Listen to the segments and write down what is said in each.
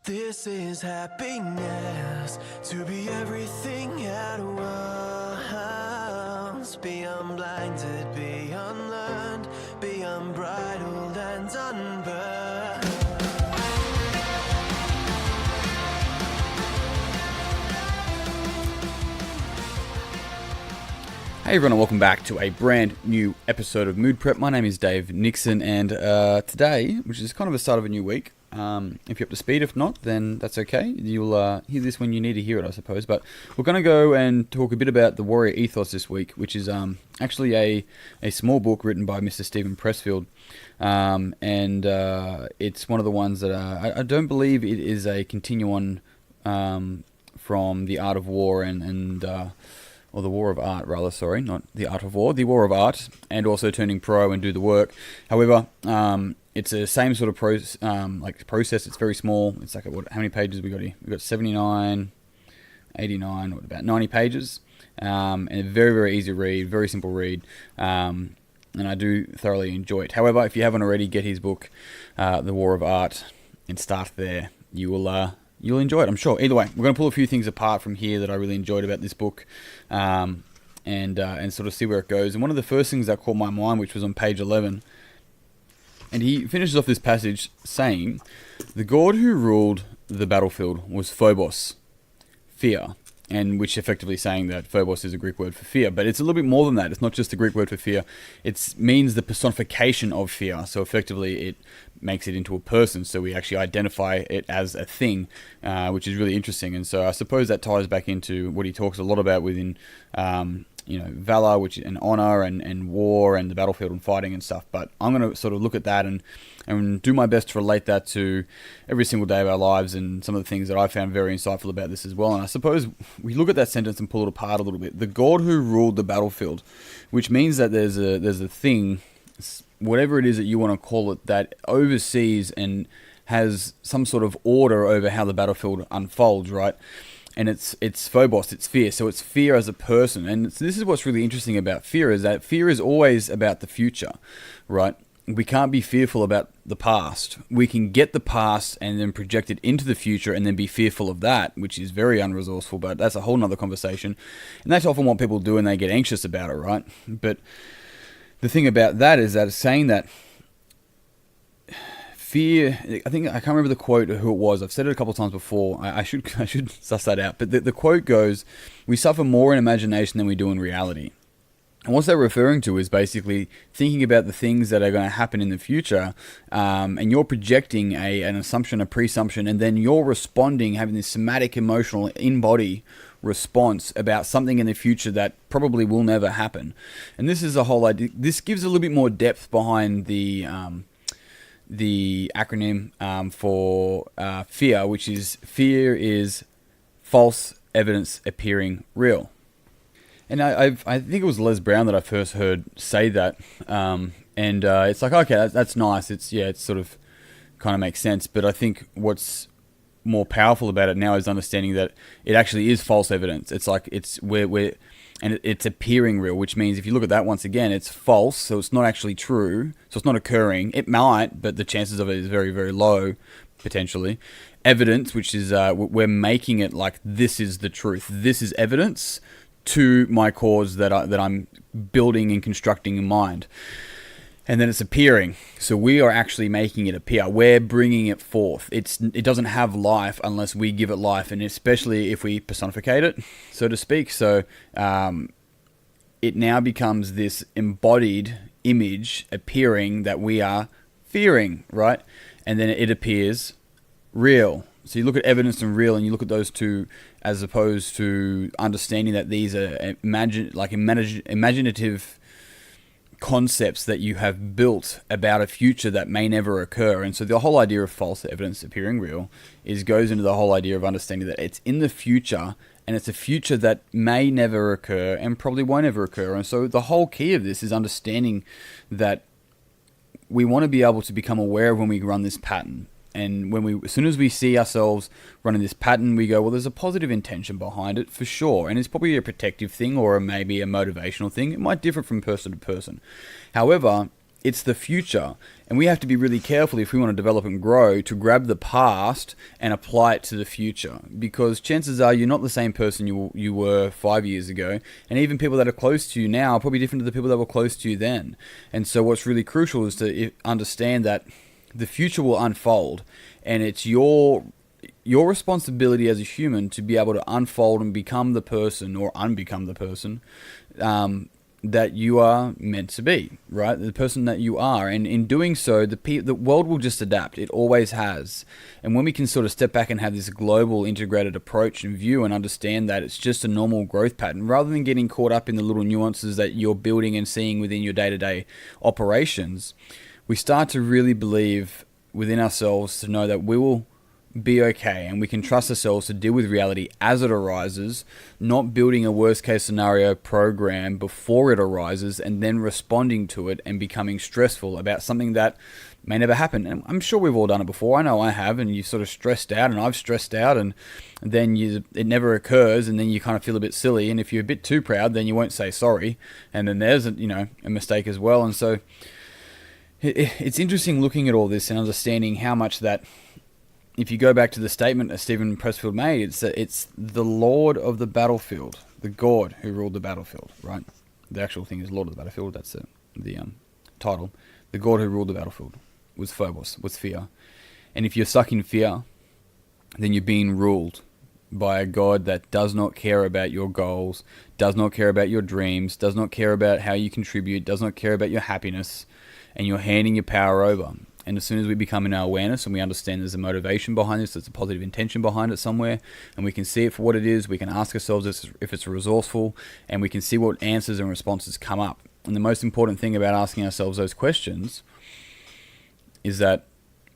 This is happiness, to be everything at once. Be unblinded, be unlearned, be unbridled and unburned. Hey everyone, and welcome back to a brand new episode of Mood Prep. My name is Dave Nixon, and today, which is kind of the start of a new week, if you're up to speed, if not, then that's okay. You'll hear this when you need to hear it, I suppose. But we're going to go and talk a bit about the Warrior Ethos this week, which is actually a small book written by Mr. Steven Pressfield. And it's one of the ones that I don't believe it is a continuum from The Art of War or The War of Art, rather, sorry, not The Art of War, The War of Art, and also Turning Pro and Do the Work. However, it's the same sort of process. It's very small. It's like, how many pages we got here? We've got 79, 89, about 90 pages, and a very, very easy read, very simple read, and I do thoroughly enjoy it. However, if you haven't already, get his book, The War of Art, and start there. You'll enjoy it, I'm sure. Either way, we're going to pull a few things apart from here that I really enjoyed about this book, and sort of see where it goes. And one of the first things that caught my mind, which was on page 11, and he finishes off this passage saying, "The god who ruled the battlefield was Phobos Fear," and which effectively saying that Phobos is a Greek word for fear, but it's a little bit more than that. It's not just a Greek word for fear. It means the personification of fear. So effectively, it makes it into a person. So we actually identify it as a thing, which is really interesting. And so I suppose that ties back into what he talks a lot about within, valor, which and honor and war and the battlefield and fighting and stuff. But I'm going to sort of look at that and do my best to relate that to every single day of our lives and some of the things that I found very insightful about this as well. And I suppose we look at that sentence and pull it apart a little bit. The god who ruled the battlefield, which means that there's a thing, whatever it is that you want to call it, that oversees and has some sort of order over how the battlefield unfolds, right? And it's Phobos, it's fear. So it's fear as a person. And this is what's really interesting about fear, is that fear is always about the future, right? We can't be fearful about the past. We can get the past and then project it into the future and then be fearful of that, which is very unresourceful, but that's a whole nother conversation. And that's often what people do and they get anxious about it, right? But the thing about that is that it's saying that fear, I can't remember the quote or who it was. I've said it a couple of times before. I should suss that out. But the quote goes, "We suffer more in imagination than we do in reality." And what they're referring to is basically thinking about the things that are going to happen in the future, and you're projecting an assumption, a presumption, and then you're responding, having this somatic, emotional, in-body response about something in the future that probably will never happen. And this is a whole idea. This gives a little bit more depth behind the acronym for fear, which is fear is false evidence appearing real. And I think it was Les Brown that I first heard say that, and it's like, okay, that's nice. It's sort of kind of makes sense. But I think what's more powerful about it now is understanding that it actually is false evidence. It's like it's it's appearing real, which means if you look at that once again, it's false, so it's not actually true, so it's not occurring. It might, but the chances of it is very, very low, potentially. Evidence, which is we're making it like this is the truth. This is evidence to my cause that I'm building and constructing in mind. And then it's appearing. So we are actually making it appear. We're bringing it forth. It doesn't have life unless we give it life, and especially if we personificate it, so to speak. So it now becomes this embodied image appearing that we are fearing, right? And then it appears real. So you look at evidence and real, and you look at those two as opposed to understanding that these are imaginative concepts that you have built about a future that may never occur. And so the whole idea of false evidence appearing real goes into the whole idea of understanding that it's in the future, and it's a future that may never occur and probably won't ever occur. And so the whole key of this is understanding that we want to be able to become aware of when we run this pattern. And as soon as we see ourselves running this pattern, we go, well, there's a positive intention behind it for sure. And it's probably a protective thing or maybe a motivational thing. It might differ from person to person. However, It's the future. And we have to be really careful if we want to develop and grow to grab the past and apply it to the future. Because chances are you're not the same person you were 5 years ago. And even people that are close to you now are probably different to the people that were close to you then. And so what's really crucial is to understand that the future will unfold. And it's your responsibility as a human to be able to unfold and become the person or unbecome the person that you are meant to be, right? The person that you are. And in doing so, the world will just adapt. It always has. And when we can sort of step back and have this global integrated approach and view and understand that it's just a normal growth pattern, rather than getting caught up in the little nuances that you're building and seeing within your day-to-day operations, we start to really believe within ourselves to know that we will be okay, and we can trust ourselves to deal with reality as it arises, not building a worst case scenario program before it arises and then responding to it and becoming stressful about something that may never happen. And I'm sure we've all done it before. I know I have, and you sort of stressed out, and I've stressed out, and then it never occurs, and then you kind of feel a bit silly. And if you're a bit too proud, then you won't say sorry, and then there's a mistake as well. And so it's interesting looking at all this and understanding how much that, if you go back to the statement that Steven Pressfield made, it's the Lord of the battlefield, the God who ruled the battlefield, right? The actual thing is Lord of the battlefield. That's the title. The God who ruled the battlefield was Phobos, was fear. And if you're stuck in fear, then you're being ruled by a God that does not care about your goals, does not care about your dreams, does not care about how you contribute, does not care about your happiness, and you're handing your power over. And as soon as we become in our awareness and we understand there's a motivation behind this, there's a positive intention behind it somewhere, and we can see it for what it is, we can ask ourselves if it's resourceful, and we can see what answers and responses come up. And the most important thing about asking ourselves those questions is that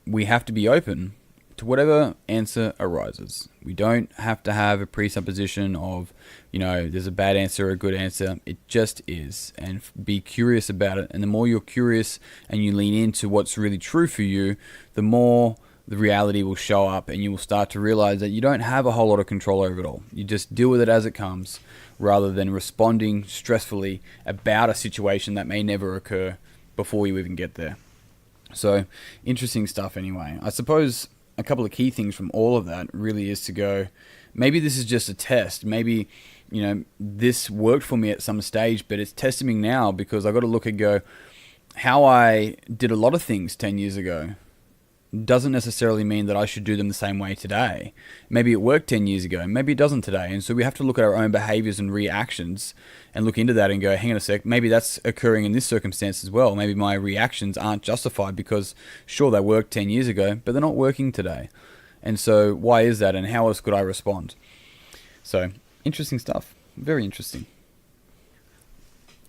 we have to be open to whatever answer arises. We don't have to have a presupposition of, there's a bad answer or a good answer. It just is. And be curious about it. And the more you're curious and you lean into what's really true for you, the more the reality will show up, and you will start to realize that you don't have a whole lot of control over it all. You just deal with it as it comes, rather than responding stressfully about a situation that may never occur before you even get there. So, interesting stuff anyway. I suppose a couple of key things from all of that really is to go, maybe this is just a test. Maybe, this worked for me at some stage, but it's testing me now, because I got to look and go, how I did a lot of things 10 years ago doesn't necessarily mean that I should do them the same way today. Maybe it worked 10 years ago, maybe it doesn't today. And so we have to look at our own behaviors and reactions and look into that and go, hang on a sec, maybe that's occurring in this circumstance as well. Maybe my reactions aren't justified because sure, they worked 10 years ago, but they're not working today. And so why is that, and how else could I respond? So interesting stuff, very interesting.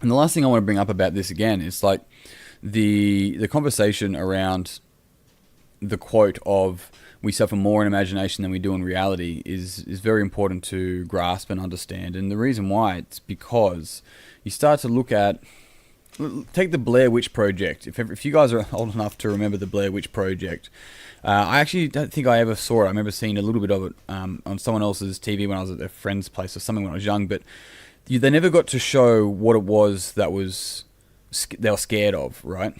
And the last thing I want to bring up about this again is like the conversation around the quote of we suffer more in imagination than we do in reality is very important to grasp and understand. And the reason why, it's because you start to look at, take the Blair Witch Project. If you guys are old enough to remember the Blair Witch Project, I actually don't think I ever saw it. I remember seeing a little bit of it on someone else's TV when I was at their friend's place or something when I was young, but they never got to show what it was that they were scared of, right?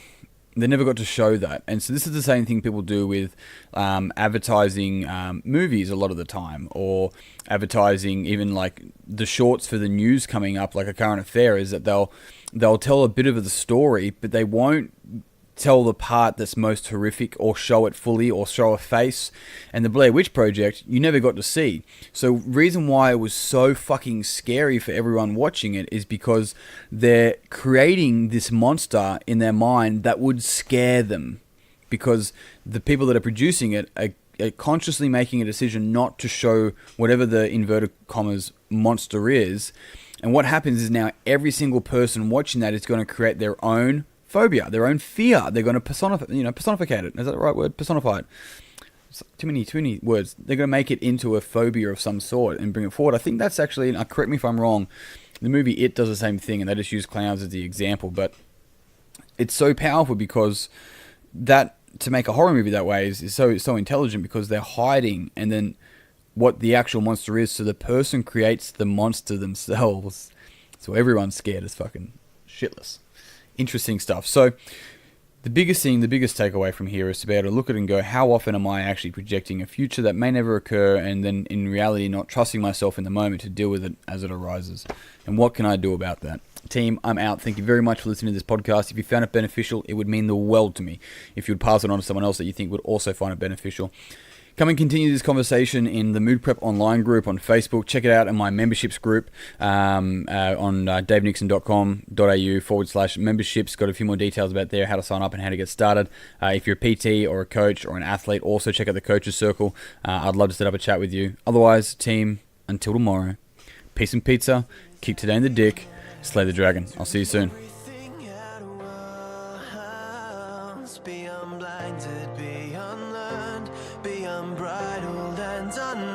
They never got to show that. And so this is the same thing people do with advertising movies a lot of the time, or advertising even like the shorts for the news coming up, like a current affair, is that they'll tell a bit of the story, but they won't tell the part that's most horrific or show it fully or show a face. And the Blair Witch Project, you never got to see. So reason why it was so fucking scary for everyone watching it is because they're creating this monster in their mind that would scare them, because the people that are producing it are consciously making a decision not to show whatever the inverted commas monster is. And what happens is now every single person watching that is going to create their own phobia, their own fear. They're going to personificate it. Is that the right word? Personify it. It's too many words. They're going to make it into a phobia of some sort and bring it forward. I think that's actually, correct me if I'm wrong, the movie It does the same thing, and they just use clowns as the example. But it's so powerful because to make a horror movie that way is so intelligent, because they're hiding and then what the actual monster is. So the person creates the monster themselves. So everyone's scared as fucking shitless. Interesting stuff. So the biggest takeaway from here is to be able to look at it and go, how often am I actually projecting a future that may never occur, and then in reality not trusting myself in the moment to deal with it as it arises? And what can I do about that? Team, I'm out. Thank you very much for listening to this podcast. If you found it beneficial, it would mean the world to me if you would pass it on to someone else that you think would also find it beneficial. Come and continue this conversation in the Mood Prep Online group on Facebook. Check it out in my memberships group on davenixon.com.au/memberships. Got a few more details about there, how to sign up and how to get started. If you're a PT or a coach or an athlete, also check out the Coaches Circle. I'd love to set up a chat with you. Otherwise, team, until tomorrow, peace and pizza, kick today in the dick, slay the dragon. I'll see you soon. Everything at once, be unblinded, be unlearned, be unbridled and unlearned.